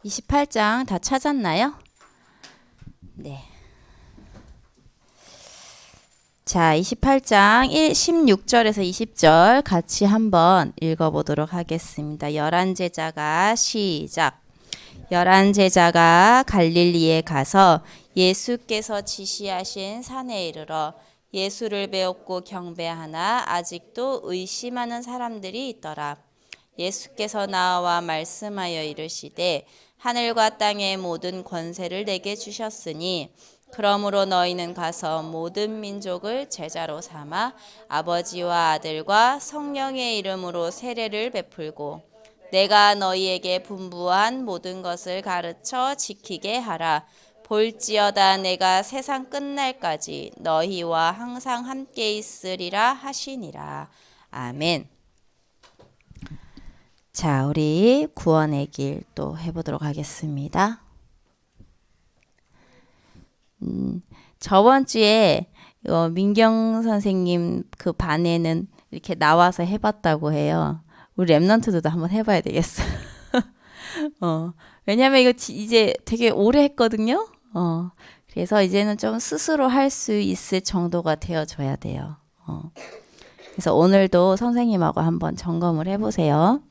28장 다 찾았나요? 네. 자, 28장 16절에서 20절 같이 한번 읽어보도록 하겠습니다. 열한 제자가 시작. 열한 제자가 갈릴리에 가서 예수께서 지시하신 산에 이르러 예수를 배웠고 경배하나 아직도 의심하는 사람들이 있더라. 예수께서 나와 말씀하여 이르시되 하늘과 땅의 모든 권세를 내게 주셨으니 그러므로 너희는 가서 모든 민족을 제자로 삼아 아버지와 아들과 성령의 이름으로 세례를 베풀고 내가 너희에게 분부한 모든 것을 가르쳐 지키게 하라. 볼지어다 내가 세상 끝날까지 너희와 항상 함께 있으리라 하시니라. 아멘. 자, 우리 구원의 길 또 해보도록 하겠습니다. 저번 주에 민경 선생님 그 반에는 이렇게 나와서 해봤다고 해요. 우리 랩런트들도 한번 해봐야 되겠어. 왜냐면 이거 이제 되게 오래 했거든요. 그래서 이제는 좀 스스로 할 수 있을 정도가 되어줘야 돼요. 그래서 오늘도 선생님하고 한번 점검을 해보세요.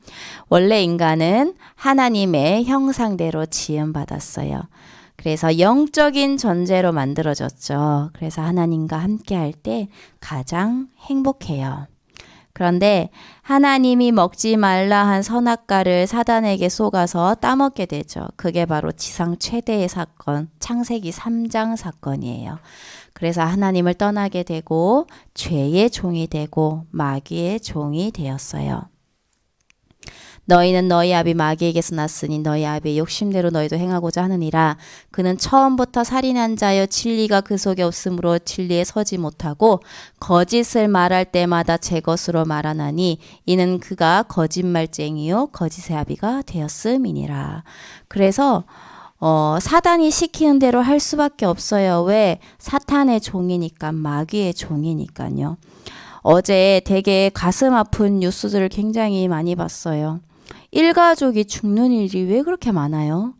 원래 인간은 하나님의 형상대로 지음받았어요. 그래서 영적인 존재로 만들어졌죠. 그래서 하나님과 함께 할 때 가장 행복해요. 그런데 하나님이 먹지 말라 한 선악과를 사단에게 쏘가서 따먹게 되죠. 그게 바로 지상 최대의 사건, 창세기 3장 사건이에요. 그래서 하나님을 떠나게 되고 죄의 종이 되고 마귀의 종이 되었어요. 너희는 너희 아비 마귀에게서 났으니 너희 아비의 욕심대로 너희도 행하고자 하느니라. 그는 처음부터 살인한 자여 진리가 그 속에 없으므로 진리에 서지 못하고 거짓을 말할 때마다 제 것으로 말하나니 이는 그가 거짓말쟁이요 거짓의 아비가 되었음이니라. 그래서 사단이 시키는 대로 할 수밖에 없어요. 왜? 사탄의 종이니까, 마귀의 종이니까요. 어제 되게 가슴 아픈 뉴스들을 굉장히 많이 봤어요. 일가족이 죽는 일이 왜 그렇게 많아요?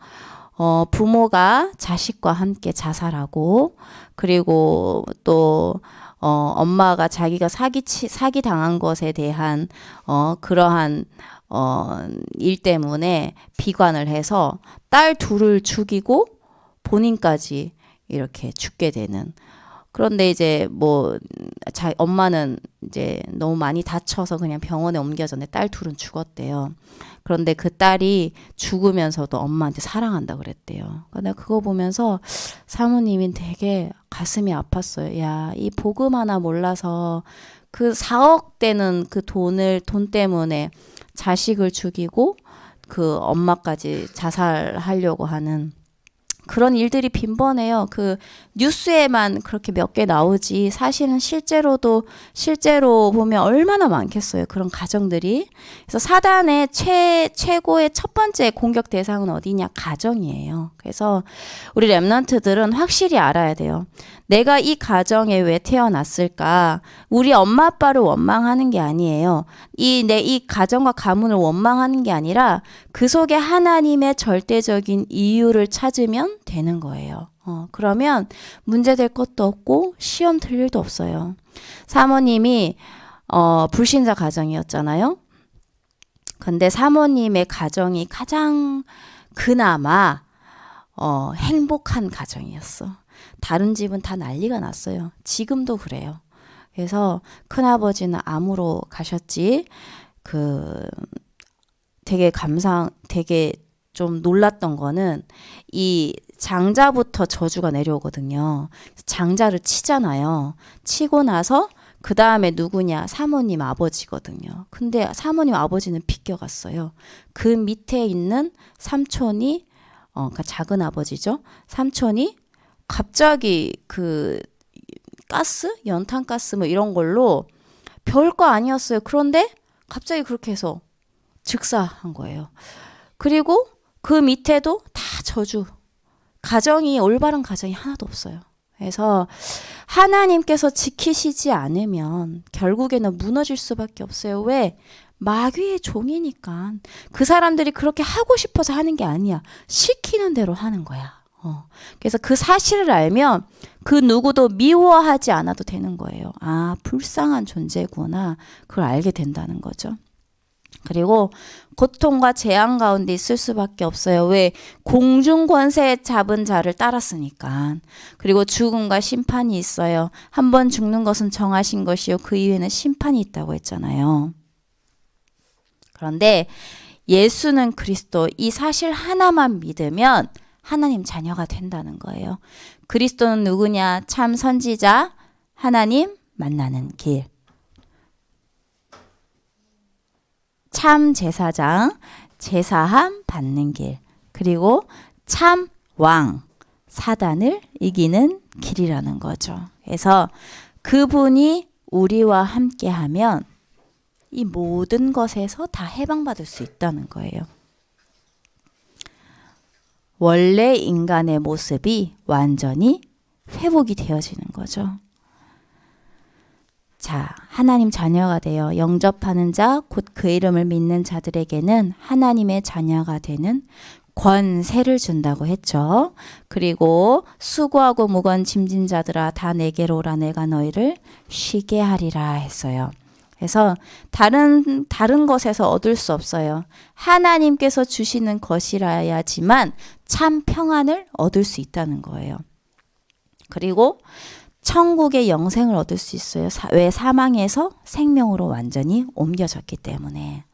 부모가 자식과 함께 자살하고, 그리고 또 엄마가 자기가 사기 당한 것에 대한 그러한 일 때문에 비관을 해서 딸 둘을 죽이고 본인까지 이렇게 죽게 되는. 그런데 이제 엄마는 이제 너무 많이 다쳐서 그냥 병원에 옮겨졌는데 딸 둘은 죽었대요. 그런데 그 딸이 죽으면서도 엄마한테 사랑한다 그랬대요. 그러니까 내가 그거 보면서 사모님이 되게 가슴이 아팠어요. 야, 이 복음 하나 몰라서 그 4억 되는 그 돈 때문에 자식을 죽이고 그 엄마까지 자살하려고 하는 그런 일들이 빈번해요. 그 뉴스에만 그렇게 몇 개 나오지 사실은 실제로 보면 얼마나 많겠어요. 그런 가정들이. 그래서 사단의 최고의 첫 번째 공격 대상은 어디냐? 가정이에요. 그래서 우리 랩런트들은 확실히 알아야 돼요. 내가 이 가정에 왜 태어났을까? 우리 엄마 아빠를 원망하는 게 아니에요. 이 가정과 가문을 원망하는 게 아니라 그 속에 하나님의 절대적인 이유를 찾으면 되는 거예요. 그러면 문제될 것도 없고 시험 틀 일도 없어요. 사모님이 불신자 가정이었잖아요. 근데 사모님의 가정이 가장 그나마 행복한 가정이었어. 다른 집은 다 난리가 났어요. 지금도 그래요. 그래서 큰아버지는 암으로 가셨지. 되게 좀 놀랐던 거는 이 장자부터 저주가 내려오거든요. 장자를 치잖아요. 치고 나서 그 다음에 누구냐? 사모님 아버지거든요. 근데 사모님 아버지는 비껴갔어요. 그 밑에 있는 삼촌이 그러니까 작은 아버지죠. 삼촌이 갑자기 그 연탄가스 뭐 이런 걸로 별거 아니었어요. 그런데 갑자기 그렇게 해서 즉사한 거예요. 그리고 그 밑에도 다 저주. 올바른 가정이 하나도 없어요. 그래서 하나님께서 지키시지 않으면 결국에는 무너질 수밖에 없어요. 왜? 마귀의 종이니까 그 사람들이 그렇게 하고 싶어서 하는 게 아니야. 시키는 대로 하는 거야. 그래서 그 사실을 알면 그 누구도 미워하지 않아도 되는 거예요. 아, 불쌍한 존재구나. 그걸 알게 된다는 거죠. 그리고 고통과 재앙 가운데 있을 수밖에 없어요. 왜? 공중 권세 잡은 자를 따랐으니까. 그리고 죽음과 심판이 있어요. 한 번 죽는 것은 정하신 것이요 그 이후에는 심판이 있다고 했잖아요. 그런데 예수는 그리스도, 이 사실 하나만 믿으면 하나님 자녀가 된다는 거예요. 그리스도는 누구냐? 참 선지자, 하나님 만나는 길. 참 제사장, 제사함 받는 길. 그리고 참 왕, 사단을 이기는 길이라는 거죠. 그래서 그분이 우리와 함께하면 이 모든 것에서 다 해방받을 수 있다는 거예요. 원래 인간의 모습이 완전히 회복이 되어지는 거죠. 자, 하나님 자녀가 되어 영접하는 자, 곧 그 이름을 믿는 자들에게는 하나님의 자녀가 되는 권세를 준다고 했죠. 그리고 수고하고 무거운 짐진 자들아 다 내게로 오라 내가 너희를 쉬게 하리라 했어요. 그래서 다른 것에서 얻을 수 없어요. 하나님께서 주시는 것이라야지만 참 평안을 얻을 수 있다는 거예요. 그리고 천국의 영생을 얻을 수 있어요. 왜? 사망에서 생명으로 완전히 옮겨졌기 때문에.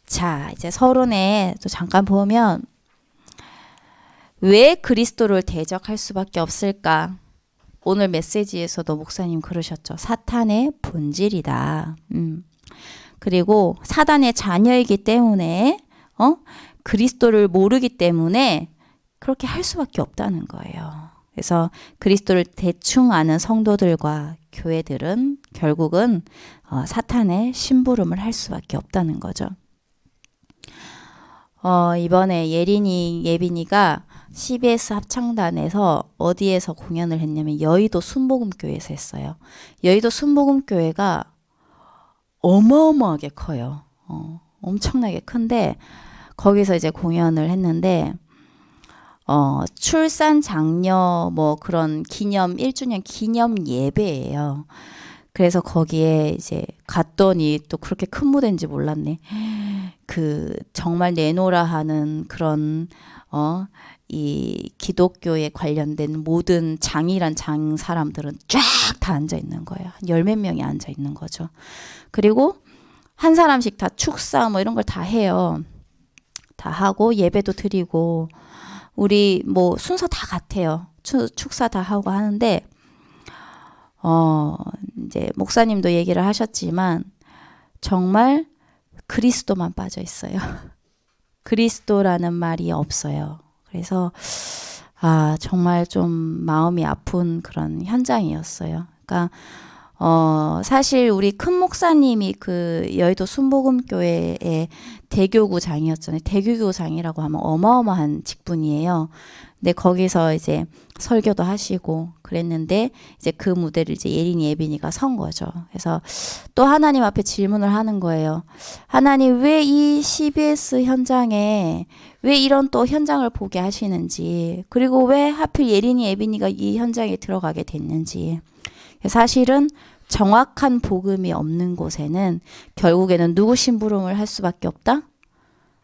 자, 이제 서론에 또 잠깐 보면 왜 그리스도를 대적할 수밖에 없을까? 오늘 메시지에서도 목사님 그러셨죠. 사탄의 본질이다. 그리고 사단의 자녀이기 때문에 그리스도를 모르기 때문에 그렇게 할 수밖에 없다는 거예요. 그래서 그리스도를 대충 아는 성도들과 교회들은 결국은 사탄의 심부름을 할 수밖에 없다는 거죠. 이번에 예빈이가 CBS 합창단에서 어디에서 공연을 했냐면 여의도 순복음교회에서 했어요. 여의도 순복음교회가 어마어마하게 커요. 엄청나게 큰데 거기서 이제 공연을 했는데 출산 장려 뭐 그런 기념 1주년 기념 예배예요. 그래서 거기에 이제 갔더니 또 그렇게 큰 무대인지 몰랐네. 정말 내노라 하는 그런 이 기독교에 관련된 모든 장이란 장 사람들은 쫙 다 앉아 있는 거예요. 한 열 몇 명이 앉아 있는 거죠. 그리고 한 사람씩 다 축사 뭐 이런 걸 다 해요. 다 하고 예배도 드리고 우리 뭐 순서 다 같아요. 축사 다 하고 하는데 이제 목사님도 얘기를 하셨지만 정말 그리스도만 빠져 있어요. 그리스도라는 말이 없어요. 그래서 정말 좀 마음이 아픈 그런 현장이었어요. 그러니까 사실 우리 큰 목사님이 그 여의도 순복음교회의 대교구장이었잖아요. 대교구장이라고 하면 어마어마한 직분이에요. 근데 거기서 이제 설교도 하시고 그랬는데 이제 그 무대를 이제 예빈이가 선 거죠. 그래서 또 하나님 앞에 질문을 하는 거예요. 하나님 왜 이 CBS 현장에 왜 이런 또 현장을 보게 하시는지, 그리고 왜 하필 예빈이가 이 현장에 들어가게 됐는지. 사실은 정확한 복음이 없는 곳에는 결국에는 누구 심부름을 할 수밖에 없다?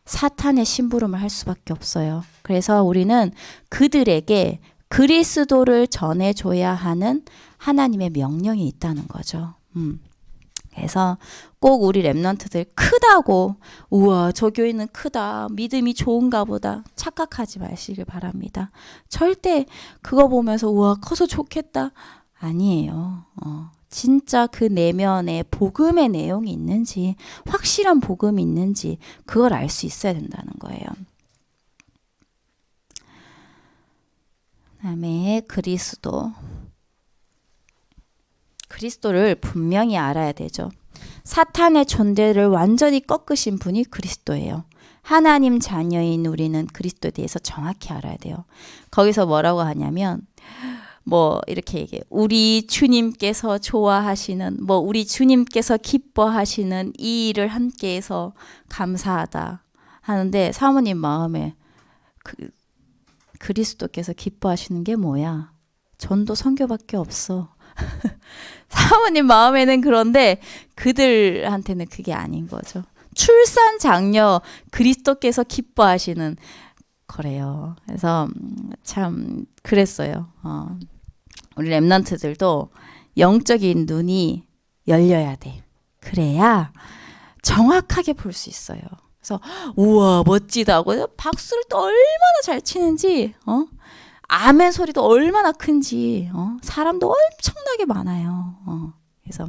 사탄의 심부름을 할 수밖에 없어요. 그래서 우리는 그들에게 그리스도를 전해줘야 하는 하나님의 명령이 있다는 거죠. 그래서 꼭 우리 랩런트들 크다고 우와 저 교회는 크다 믿음이 좋은가 보다 착각하지 마시길 바랍니다. 절대 그거 보면서 우와 커서 좋겠다 아니에요. 진짜 그 내면에 복음의 내용이 있는지 확실한 복음이 있는지 그걸 알 수 있어야 된다는 거예요. 그다음에 그리스도를 분명히 알아야 되죠. 사탄의 존재를 완전히 꺾으신 분이 그리스도예요. 하나님 자녀인 우리는 그리스도에 대해서 정확히 알아야 돼요. 거기서 뭐라고 하냐면 뭐 이렇게 얘기해요. 우리 주님께서 좋아하시는 뭐 우리 주님께서 기뻐하시는 이 일을 함께해서 감사하다 하는데 사모님 마음에 그리스도께서 기뻐하시는 게 뭐야? 전도 선교밖에 없어. 사모님 마음에는 그런데 그들한테는 그게 아닌 거죠. 출산 장려 그리스도께서 기뻐하시는 거래요. 그래서 참 그랬어요. 우리 렘넌트들도 영적인 눈이 열려야 돼. 그래야 정확하게 볼 수 있어요. 그래서 우와 멋지다고 박수를 또 얼마나 잘 치는지 아멘 소리도 얼마나 큰지 사람도 엄청나게 많아요. 그래서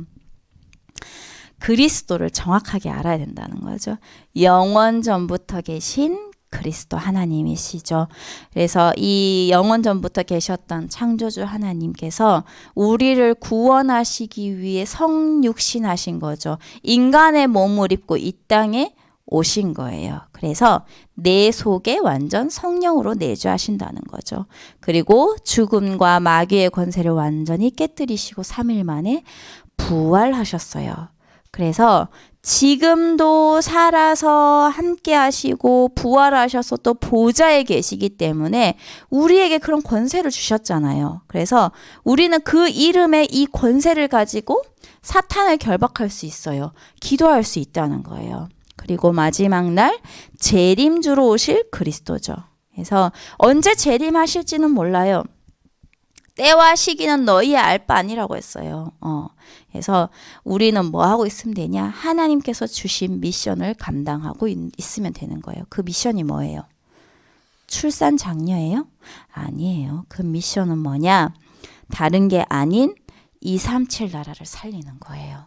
그리스도를 정확하게 알아야 된다는 거죠. 영원 전부터 계신 그리스도 하나님이시죠. 그래서 이 영원 전부터 계셨던 창조주 하나님께서 우리를 구원하시기 위해 성육신하신 거죠. 인간의 몸을 입고 이 땅에 오신 거예요. 그래서 내 속에 완전 성령으로 내주하신다는 거죠. 그리고 죽음과 마귀의 권세를 완전히 깨뜨리시고 3일 만에 부활하셨어요. 그래서 지금도 살아서 함께 하시고 부활하셔서 또 보좌에 계시기 때문에 우리에게 그런 권세를 주셨잖아요. 그래서 우리는 그 이름의 이 권세를 가지고 사탄을 결박할 수 있어요. 기도할 수 있다는 거예요. 그리고 마지막 날 재림주로 오실 그리스도죠. 그래서 언제 재림하실지는 몰라요. 때와 시기는 너희의 알 바 아니라고 했어요. 그래서 우리는 뭐 하고 있으면 되냐? 하나님께서 주신 미션을 감당하고 있으면 되는 거예요. 그 미션이 뭐예요? 출산 장려예요? 아니에요. 그 미션은 뭐냐? 다른 게 아닌 237 나라를 살리는 거예요.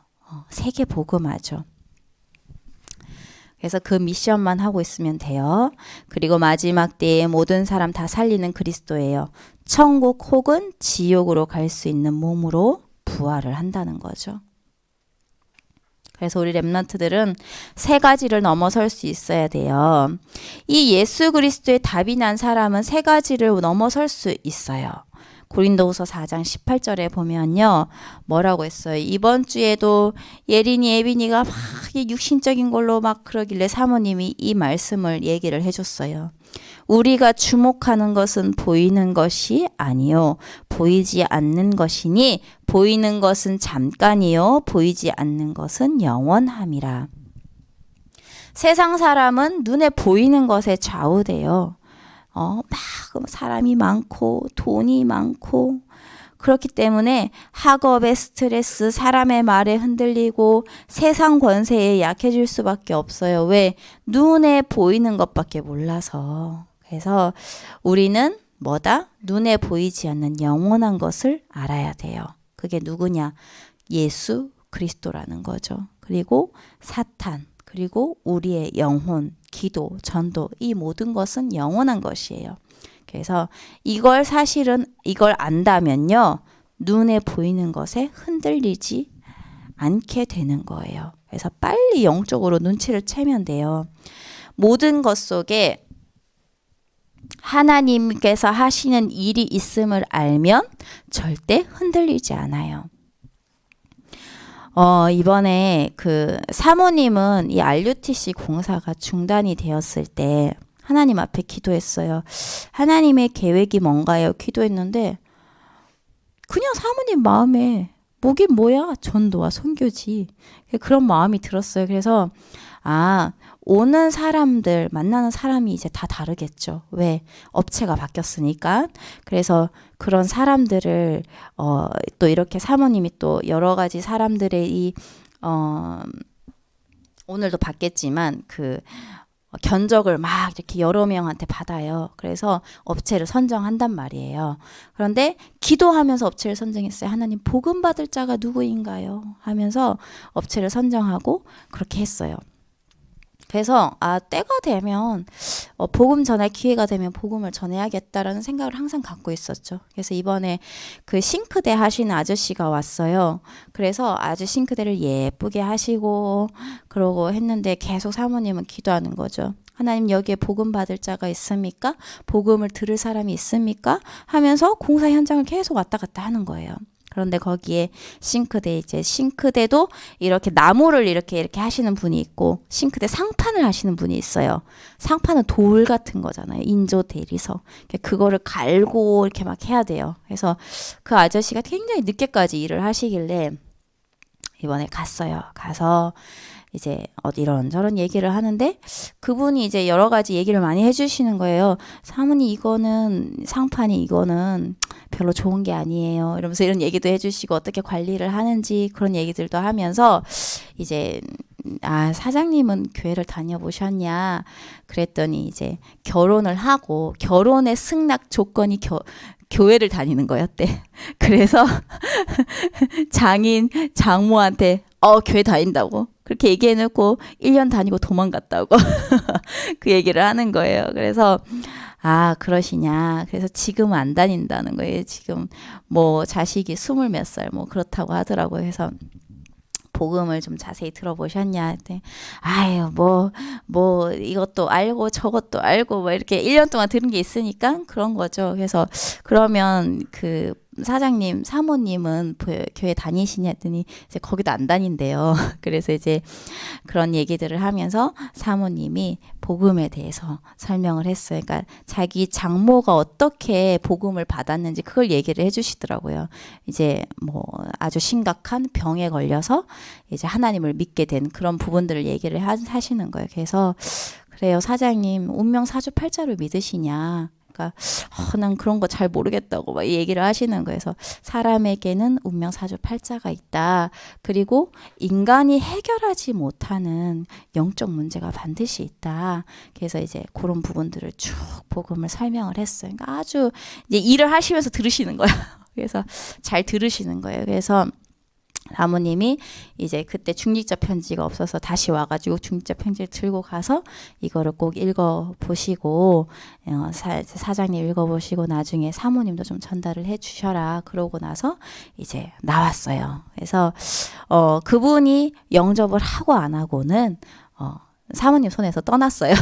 세계 복음화죠. 그래서 그 미션만 하고 있으면 돼요. 그리고 마지막 때에 모든 사람 다 살리는 그리스도예요. 천국 혹은 지옥으로 갈 수 있는 몸으로 부활을 한다는 거죠. 그래서 우리 렘넌트들은 세 가지를 넘어설 수 있어야 돼요. 이 예수 그리스도의 답이 난 사람은 세 가지를 넘어설 수 있어요. 고린도후서 4장 18절에 보면요. 뭐라고 했어요? 이번 주에도 예린이, 예빈이가 막 육신적인 걸로 막 그러길래 사모님이 이 말씀을 얘기를 해줬어요. 우리가 주목하는 것은 보이는 것이 아니요 보이지 않는 것이니 보이는 것은 잠깐이요 보이지 않는 것은 영원함이라. 세상 사람은 눈에 보이는 것에 좌우돼요. 막 사람이 많고 돈이 많고 그렇기 때문에 학업의 스트레스, 사람의 말에 흔들리고 세상 권세에 약해질 수밖에 없어요. 왜? 눈에 보이는 것밖에 몰라서. 그래서 우리는 뭐다? 눈에 보이지 않는 영원한 것을 알아야 돼요. 그게 누구냐? 예수 그리스도라는 거죠. 그리고 사탄, 그리고 우리의 영혼, 기도, 전도 이 모든 것은 영원한 것이에요. 그래서 사실은 이걸 안다면요. 눈에 보이는 것에 흔들리지 않게 되는 거예요. 그래서 빨리 영적으로 눈치를 채면 돼요. 모든 것 속에 하나님께서 하시는 일이 있음을 알면 절대 흔들리지 않아요. 이번에 그 사모님은 이 RUTC 공사가 중단이 되었을 때 하나님 앞에 기도했어요. 하나님의 계획이 뭔가요? 기도했는데 그냥 사모님 마음에 뭐긴 뭐야? 전도와 선교지. 그런 마음이 들었어요. 그래서 오는 사람들, 만나는 사람이 이제 다 다르겠죠. 왜? 업체가 바뀌었으니까. 그래서 그런 사람들을 또 이렇게 사모님이 또 여러 가지 사람들의 오늘도 받겠지만 견적을 막 이렇게 여러 명한테 받아요. 그래서 업체를 선정한단 말이에요. 그런데 기도하면서 업체를 선정했어요. 하나님 복음 받을 자가 누구인가요? 하면서 업체를 선정하고 그렇게 했어요. 그래서 때가 되면 복음 전할 기회가 되면 복음을 전해야겠다라는 생각을 항상 갖고 있었죠. 그래서 이번에 그 싱크대 하시는 아저씨가 왔어요. 그래서 아주 싱크대를 예쁘게 하시고 그러고 했는데 계속 사모님은 기도하는 거죠. 하나님 여기에 복음 받을 자가 있습니까? 복음을 들을 사람이 있습니까? 하면서 공사 현장을 계속 왔다 갔다 하는 거예요. 그런데 거기에 싱크대도 이렇게 나무를 이렇게 하시는 분이 있고, 싱크대 상판을 하시는 분이 있어요. 상판은 돌 같은 거잖아요. 인조 대리석. 그거를 갈고 이렇게 막 해야 돼요. 그래서 그 아저씨가 굉장히 늦게까지 일을 하시길래 이번에 갔어요. 가서 이제 이런저런 얘기를 하는데 그분이 이제 여러 가지 얘기를 많이 해주시는 거예요. 사모님 상판이 이거는 별로 좋은 게 아니에요. 이러면서 이런 얘기도 해주시고 어떻게 관리를 하는지 그런 얘기들도 하면서 이제 사장님은 교회를 다녀보셨냐 그랬더니 이제 결혼을 하고 결혼의 승낙 조건이 교회를 다니는 거였대. 그래서 장모한테 교회 다닌다고 그렇게 얘기해놓고 1년 다니고 도망갔다고 그 얘기를 하는 거예요. 그래서 그러시냐. 그래서 지금은 안 다닌다는 거예요. 지금 뭐 자식이 20 몇 살 뭐 그렇다고 하더라고요. 그래서 복음을 좀 자세히 들어보셨냐 했더니 뭐 이것도 알고 저것도 알고 뭐 이렇게 1년 동안 들은 게 있으니까 그런 거죠. 그래서 그러면 그 사장님, 사모님은 교회 다니시냐 했더니 이제 거기도 안 다닌대요. 그래서 이제 그런 얘기들을 하면서 사모님이 복음에 대해서 설명을 했어요. 그러니까 자기 장모가 어떻게 복음을 받았는지 그걸 얘기를 해주시더라고요. 이제 뭐 아주 심각한 병에 걸려서 이제 하나님을 믿게 된 그런 부분들을 얘기를 하시는 거예요. 그래서 그래요, 사장님 운명 사주팔자를 믿으시냐? 난 그런 거 잘 모르겠다고 막 얘기를 하시는 거예요. 그래서 사람에게는 운명 사주팔자가 있다. 그리고 인간이 해결하지 못하는 영적 문제가 반드시 있다. 그래서 이제 그런 부분들을 쭉 복음을 설명을 했어요. 그러니까 아주 이제 일을 하시면서 들으시는 거예요. 그래서 잘 들으시는 거예요. 그래서 사모님이 이제 그때 중직자 편지가 없어서 다시 와가지고 중직자 편지를 들고 가서 이거를 꼭 읽어보시고 사장님 읽어보시고 나중에 사모님도 좀 전달을 해주셔라. 그러고 나서 이제 나왔어요. 그래서 그분이 영접을 하고 안 하고는 사모님 손에서 떠났어요.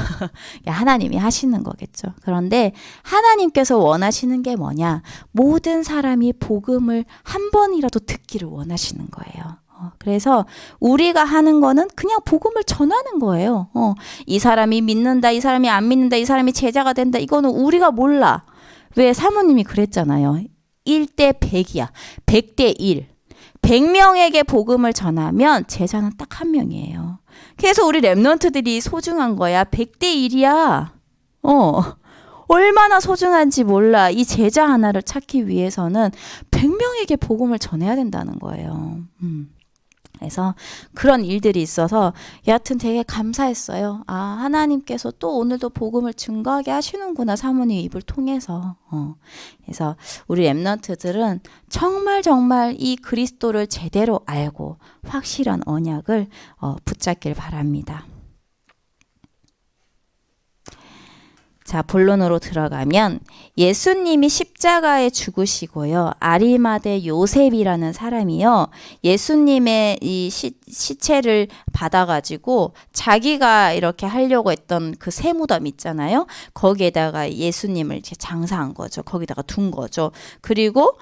하나님이 하시는 거겠죠. 그런데 하나님께서 원하시는 게 뭐냐? 모든 사람이 복음을 한 번이라도 듣기를 원하시는 거예요. 그래서 우리가 하는 거는 그냥 복음을 전하는 거예요. 이 사람이 믿는다, 이 사람이 안 믿는다, 이 사람이 제자가 된다. 이거는 우리가 몰라. 왜? 사모님이 그랬잖아요. 1대 100이야. 100대 1. 100명에게 복음을 전하면 제자는 딱 1명이에요. 그래서 우리 랩런트들이 소중한 거야. 100대 1이야. 얼마나 소중한지 몰라. 이 제자 하나를 찾기 위해서는 100명에게 복음을 전해야 된다는 거예요. 그래서 그런 일들이 있어서 여하튼 되게 감사했어요. 하나님께서 또 오늘도 복음을 증거하게 하시는구나. 사모님 입을 통해서. 그래서 우리 랩런트들은 정말 이 그리스도를 제대로 알고 확실한 언약을 붙잡길 바랍니다. 자, 본론으로 들어가면 예수님이 십자가에 죽으시고요. 아리마대 요셉이라는 사람이요. 예수님의 이 시체를 받아가지고 자기가 이렇게 하려고 했던 그 세무덤 있잖아요. 거기에다가 예수님을 이렇게 장사한 거죠. 거기다가 둔 거죠. 그리고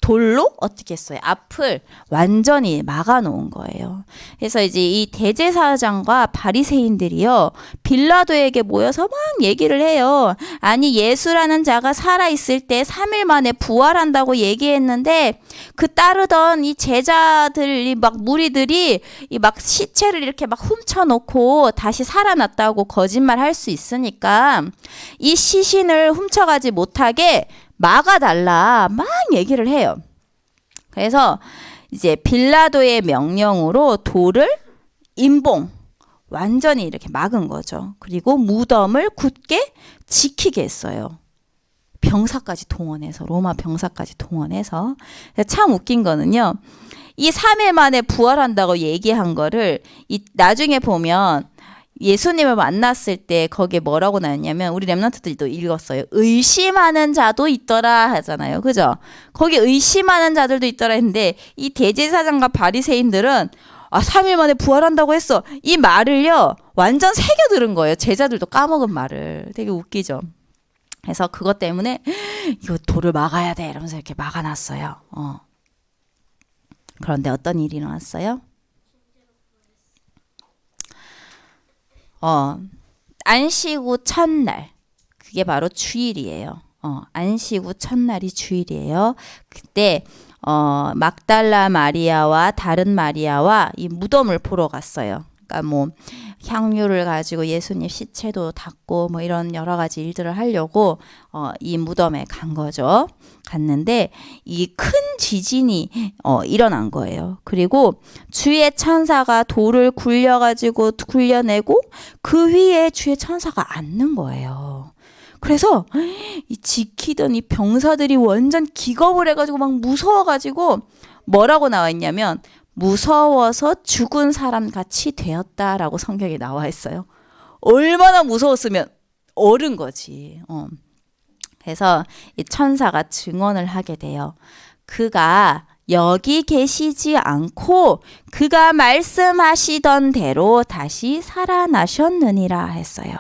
돌로 어떻게 했어요? 앞을 완전히 막아놓은 거예요. 그래서 이제 이 대제사장과 바리새인들이요, 빌라도에게 모여서 막 얘기를 해요. 아니, 예수라는 자가 살아있을 때 3일 만에 부활한다고 얘기했는데 그 따르던 이 제자들이 막 무리들이 이 막 시체를 이렇게 막 훔쳐놓고 다시 살아났다고 거짓말 할 수 있으니까 이 시신을 훔쳐가지 못하게 막아달라 막 얘기를 해요. 그래서 이제 빌라도의 명령으로 돌을 완전히 이렇게 막은 거죠. 그리고 무덤을 굳게 지키게 했어요. 병사까지 동원해서, 로마 병사까지 동원해서. 참 웃긴 거는요, 이 3일 만에 부활한다고 얘기한 거를 나중에 보면 예수님을 만났을 때 거기에 뭐라고 나왔냐면, 우리 랩런트들도 읽었어요. 의심하는 자도 있더라 하잖아요. 그죠? 거기 의심하는 자들도 있더라 했는데, 이 대제사장과 바리새인들은 3일 만에 부활한다고 했어. 이 말을요, 완전 새겨 들은 거예요. 제자들도 까먹은 말을. 되게 웃기죠. 그래서 그것 때문에 이거 돌을 막아야 돼 이러면서 이렇게 막아놨어요. 그런데 어떤 일이 일어났어요? 안식 후 첫날, 그게 바로 주일이에요. 안식 후 첫날이 주일이에요. 그때 막달라 마리아와 다른 마리아와 이 무덤을 보러 갔어요. 그러니까 뭐 향유를 가지고 예수님 시체도 닦고 뭐 이런 여러 가지 일들을 하려고 이 무덤에 간 거죠. 갔는데 이 큰 지진이 일어난 거예요. 그리고 주의 천사가 돌을 굴려가지고 굴려내고 그 위에 주의 천사가 앉는 거예요. 그래서 이 지키던 이 병사들이 완전 기겁을 해가지고 막 무서워가지고 뭐라고 나와 있냐면 무서워서 죽은 사람 같이 되었다라고 성경에 나와 있어요. 얼마나 무서웠으면 얼은 거지. 그래서 이 천사가 증언을 하게 돼요. 그가 여기 계시지 않고 그가 말씀하시던 대로 다시 살아나셨느니라 했어요.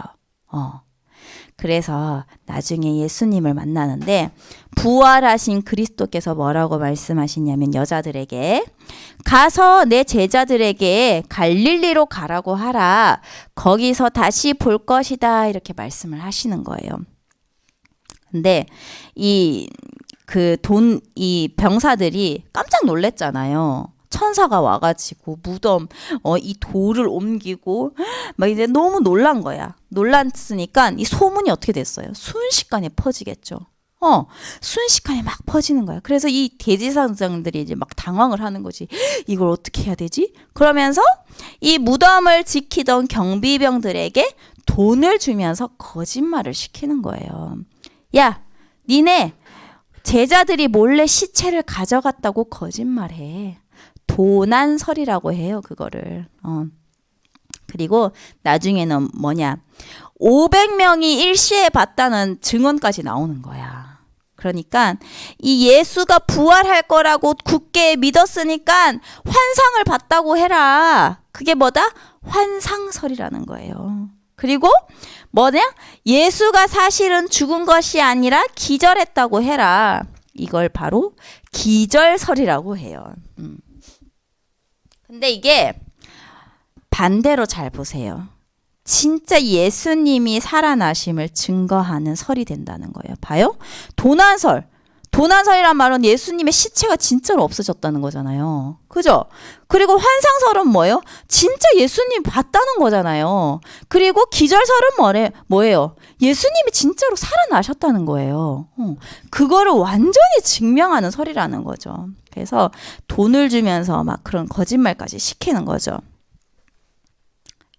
그래서 나중에 예수님을 만나는데 부활하신 그리스도께서 뭐라고 말씀하시냐면 여자들에게 가서 내 제자들에게 갈릴리로 가라고 하라. 거기서 다시 볼 것이다. 이렇게 말씀을 하시는 거예요. 근데 이 병사들이 깜짝 놀랬잖아요. 천사가 와가지고 무덤 이 돌을 옮기고 막 이제 너무 놀란 거야. 놀랐으니까 이 소문이 어떻게 됐어요? 순식간에 퍼지겠죠. 순식간에 막 퍼지는 거야. 그래서 이 대제사장들이 이제 막 당황을 하는 거지. 이걸 어떻게 해야 되지? 그러면서 이 무덤을 지키던 경비병들에게 돈을 주면서 거짓말을 시키는 거예요. 야, 니네 제자들이 몰래 시체를 가져갔다고 거짓말해. 도난설이라고 해요, 그거를. 그리고 나중에는 뭐냐, 500명이 일시에 봤다는 증언까지 나오는 거야. 그러니까 이 예수가 부활할 거라고 굳게 믿었으니까 환상을 봤다고 해라. 그게 뭐다? 환상설이라는 거예요. 그리고 뭐냐? 예수가 사실은 죽은 것이 아니라 기절했다고 해라. 이걸 바로 기절설이라고 해요. 근데 이게 반대로 잘 보세요. 진짜 예수님이 살아나심을 증거하는 설이 된다는 거예요. 봐요. 도난설. 도난설이란 말은 예수님의 시체가 진짜로 없어졌다는 거잖아요. 그죠? 그리고 환상설은 뭐예요? 진짜 예수님 봤다는 거잖아요. 그리고 기절설은 뭐예요? 예수님이 진짜로 살아나셨다는 거예요. 그거를 완전히 증명하는 설이라는 거죠. 그래서 돈을 주면서 막 그런 거짓말까지 시키는 거죠.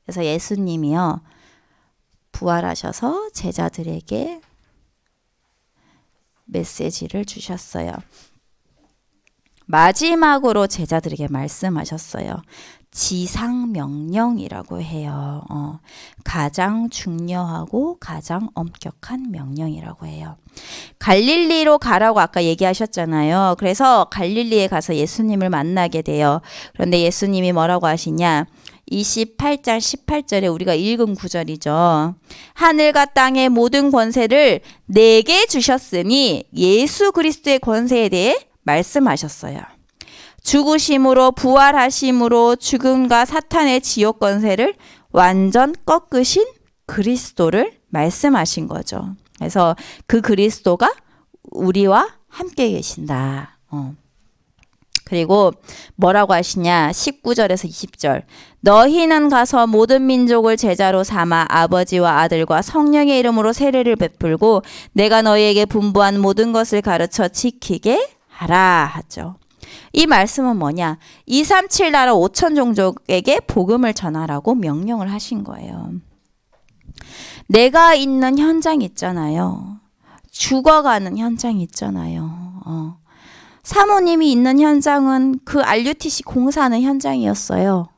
그래서 예수님이요, 부활하셔서 제자들에게 메시지를 주셨어요. 마지막으로 제자들에게 말씀하셨어요. 지상명령이라고 해요. 가장 중요하고 가장 엄격한 명령이라고 해요. 갈릴리로 가라고 아까 얘기하셨잖아요. 그래서 갈릴리에 가서 예수님을 만나게 돼요. 그런데 예수님이 뭐라고 하시냐? 28장 18절에 우리가 읽은 구절이죠. 하늘과 땅의 모든 권세를 내게 주셨으니 예수 그리스도의 권세에 대해 말씀하셨어요. 죽으심으로 부활하심으로 죽음과 사탄의 지옥 권세를 완전 꺾으신 그리스도를 말씀하신 거죠. 그래서 그 그리스도가 우리와 함께 계신다. 그리고 뭐라고 하시냐? 19절에서 20절. 너희는 가서 모든 민족을 제자로 삼아 아버지와 아들과 성령의 이름으로 세례를 베풀고 내가 너희에게 분부한 모든 것을 가르쳐 지키게 하라 하죠. 이 말씀은 뭐냐? 237 나라 5천 종족에게 복음을 전하라고 명령을 하신 거예요. 내가 있는 현장 있잖아요. 죽어가는 현장 있잖아요. 사모님이 있는 현장은 그 RUTC 공사하는 현장이었어요.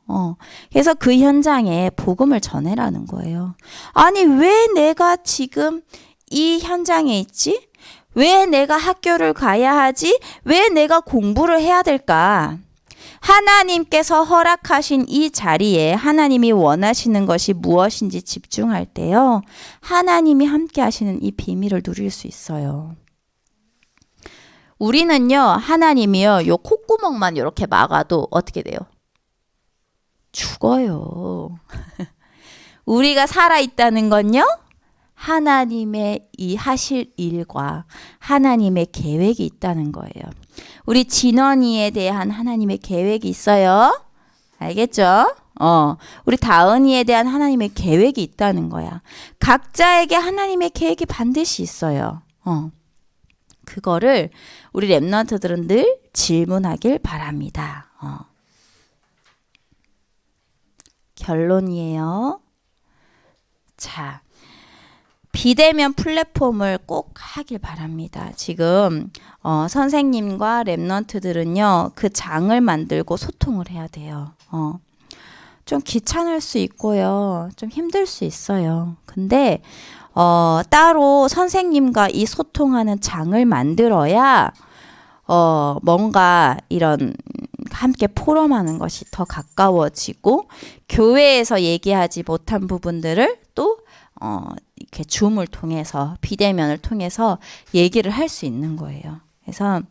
그래서 그 현장에 복음을 전해라는 거예요. 아니, 왜 내가 지금 이 현장에 있지? 왜 내가 학교를 가야 하지? 왜 내가 공부를 해야 될까? 하나님께서 허락하신 이 자리에 하나님이 원하시는 것이 무엇인지 집중할 때요. 하나님이 함께 하시는 이 비밀을 누릴 수 있어요. 우리는요. 하나님이요. 요 콧구멍만 이렇게 막아도 어떻게 돼요? 죽어요. 우리가 살아있다는 건요. 하나님의 이 하실 일과 하나님의 계획이 있다는 거예요. 우리 진원이에 대한 하나님의 계획이 있어요. 알겠죠? 우리 다은이에 대한 하나님의 계획이 있다는 거야. 각자에게 하나님의 계획이 반드시 있어요. 그거를 우리 랩런트들은 늘 질문하길 바랍니다. 결론이에요. 자, 비대면 플랫폼을 꼭 하길 바랍니다. 지금 선생님과 랩런트들은요. 그 장을 만들고 소통을 해야 돼요. 좀 귀찮을 수 있고요. 좀 힘들 수 있어요. 근데 따로 선생님과 이 소통하는 장을 만들어야 뭔가 이런 함께 포럼하는 것이 더 가까워지고 교회에서 얘기하지 못한 부분들을 또 이렇게 줌을 통해서 비대면을 통해서 얘기를 할 수 있는 거예요. 그래서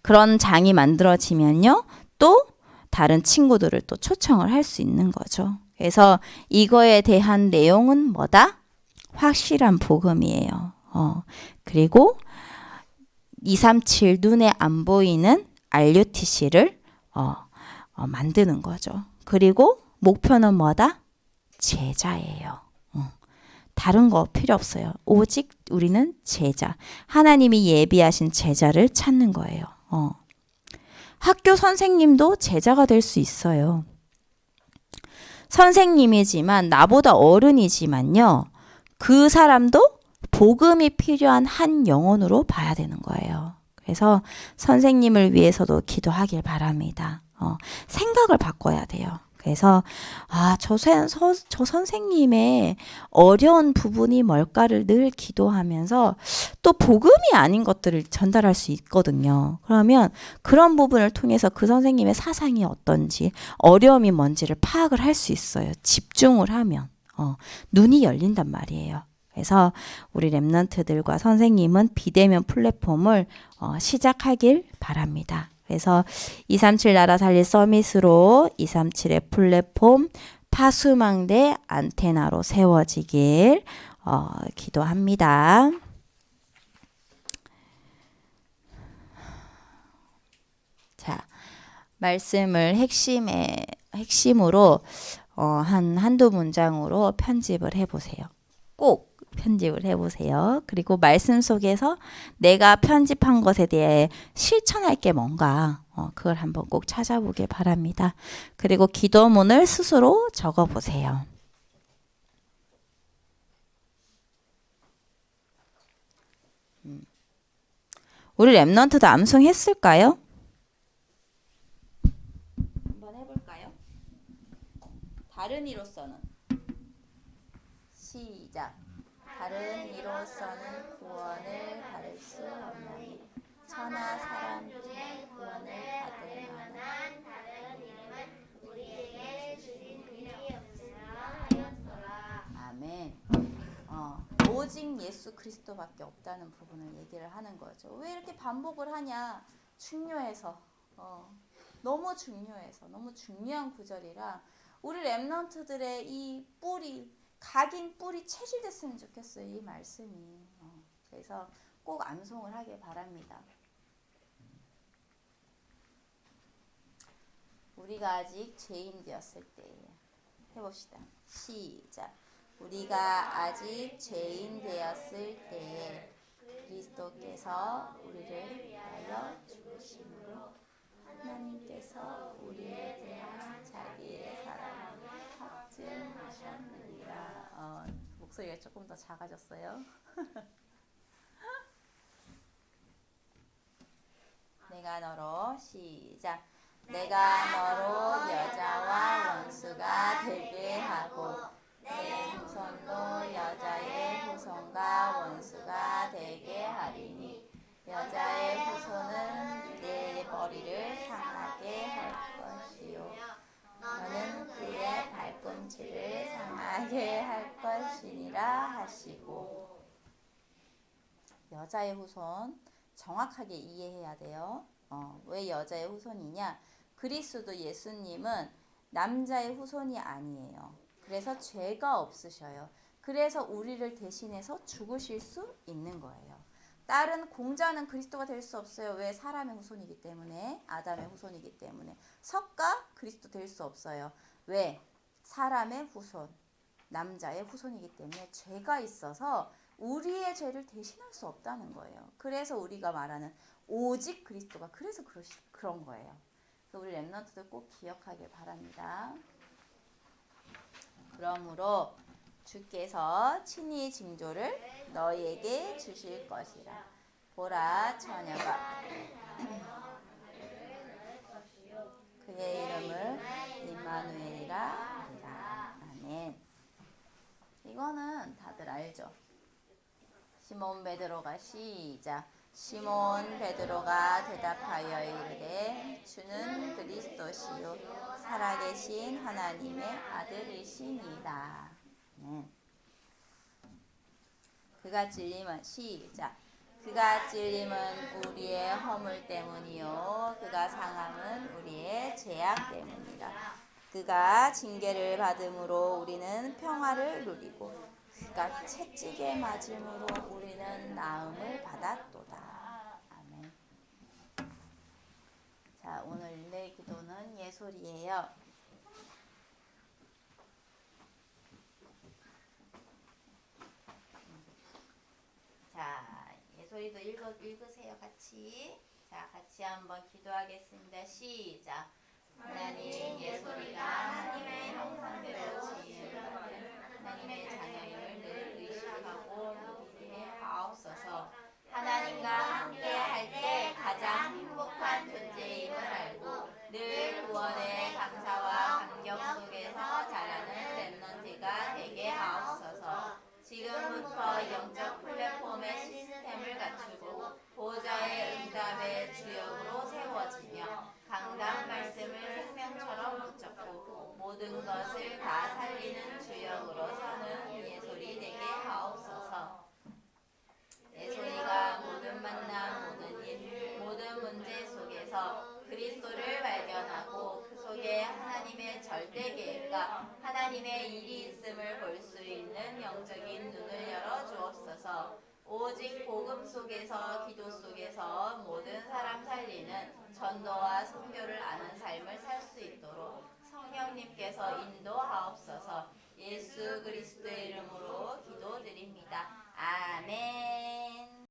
그런 장이 만들어지면요. 또 다른 친구들을 또 초청을 할 수 있는 거죠. 그래서 이거에 대한 내용은 뭐다? 확실한 복음이에요. 그리고 237 눈에 안 보이는 RUTC를 만드는 거죠. 그리고 목표는 뭐다? 제자예요. 다른 거 필요 없어요. 오직 우리는 제자. 하나님이 예비하신 제자를 찾는 거예요. 학교 선생님도 제자가 될 수 있어요. 선생님이지만 나보다 어른이지만요. 그 사람도 복음이 필요한 한 영혼으로 봐야 되는 거예요. 그래서 선생님을 위해서도 기도하길 바랍니다. 생각을 바꿔야 돼요. 그래서 저 선생님의 어려운 부분이 뭘까를 늘 기도하면서 또 복음이 아닌 것들을 전달할 수 있거든요. 그러면 그런 부분을 통해서 그 선생님의 사상이 어떤지 어려움이 뭔지를 파악을 할 수 있어요. 집중을 하면 눈이 열린단 말이에요. 그래서 우리 랩런트들과 선생님은 비대면 플랫폼을 시작하길 바랍니다. 그래서 237 나라 살릴 서밋으로 237의 플랫폼 파수망대 안테나로 세워지길 기도합니다. 자, 말씀을 핵심으로 한두 문장으로 편집을 해보세요. 꼭 편집을 해보세요. 그리고 말씀 속에서 내가 편집한 것에 대해 실천할 게 뭔가 그걸 한번 꼭 찾아보길 바랍니다. 그리고 기도문을 스스로 적어보세요. 우리 랩런트도 암송했을까요? 한번 해볼까요? 다른 이로서는 시작. 다른 이로서는 구원을 받을 수 없나니 천하 사람 중에 구원을 받을 만한 다른 이름은 우리에게 주신 분이 없으라 하였더라. 아멘. 오직 예수 그리스도밖에 없다는 부분을 얘기를 하는 거죠. 왜 이렇게 반복을 하냐? 중요해서. 너무 중요해서. 너무 중요한 구절이라 우리 랩런트들의 이 뿌리 각인 뿌리 체질됐으면 좋겠어요. 이 말씀이. 그래서 꼭 암송을 하길 바랍니다. 우리가 아직 죄인 되었을 때 해봅시다. 시작. 우리가 아직 죄인 되었을 때에 그리스도께서 우리를 위하여 죽으심으로 하나님께서 우리에 대한 자기의 사랑을 확증하셨느니라. 목소리가 조금 더 작아졌어요. 내가 너로 시작. 내가 너로 여자와 원수가 되게 하고 내 후손도 여자의 후손과 원수가 되게 하리니 여자의 후손은 내 머리를 상하게 나게 할 것이니라 하시고. 여자의 후손 정확하게 이해해야 돼요. 왜 여자의 후손이냐? 그리스도 예수님은 남자의 후손이 아니에요. 그래서 죄가 없으셔요. 그래서 우리를 대신해서 죽으실 수 있는 거예요. 다른 공자는 그리스도가 될 수 없어요. 왜? 사람의 후손이기 때문에, 아담의 후손이기 때문에. 석가 그리스도 될 수 없어요. 왜? 사람의 후손, 남자의 후손이기 때문에 죄가 있어서 우리의 죄를 대신할 수 없다는 거예요. 그래서 우리가 말하는 오직 그리스도가 그래서 그런 거예요. 그래서 우리 렘넌트들 꼭 기억하길 바랍니다. 그러므로 주께서 친히 징조를 너희에게 주실 것이라. 보라, 처녀가 그의 이름을 임마누엘이라 하리라. 아멘. 이거는 다들 알죠? 시몬 베드로가 시작. 시몬 베드로가 대답하여 이르되 주는 그리스도시요 살아계신 하나님의 아들이시니라. 그가 찔림은 시작. 그가 찔림은 우리의 허물 때문이요 그가 상함은 우리의 죄악 때문이라. 그가 징계를 받음으로 우리는 평화를 누리고 그가 채찍에 맞음으로 우리는 나음을 받았도다. 아멘. 자, 오늘 릴레이 기도는 예솔이에요. 자, 예솔이도 읽으세요, 같이. 자, 같이 한번 기도하겠습니다. 시작. 하나님, 예솔이가 하나님의 형상대로 지음을 받은 하나님의 자녀임을 늘 의식하고 누리게 하옵소서. 하나님과 함께 할 때 가장 행복한 존재임을 알고 늘 구원의 감사와 감격 속에서 자라는 렘넌트가 되게 하옵소서. 지금부터 영적 플랫폼의 시스템을 갖추고 보좌의 응답의 주역으로 세워지며 강단 말씀을 생명처럼 붙잡고 모든 것을 다 살리는 주역으로 서는 예솔이 되게 하옵소서. 예솔이가 모든 만남, 모든 일, 모든 문제 속에서 그리스도를 발견하고 그 속에 하나님의 절대 계획과 하나님의 일이 있음을 볼 수 있는 영적인 눈을 열어 주옵소서. 오직 복음 속에서 기도 속에서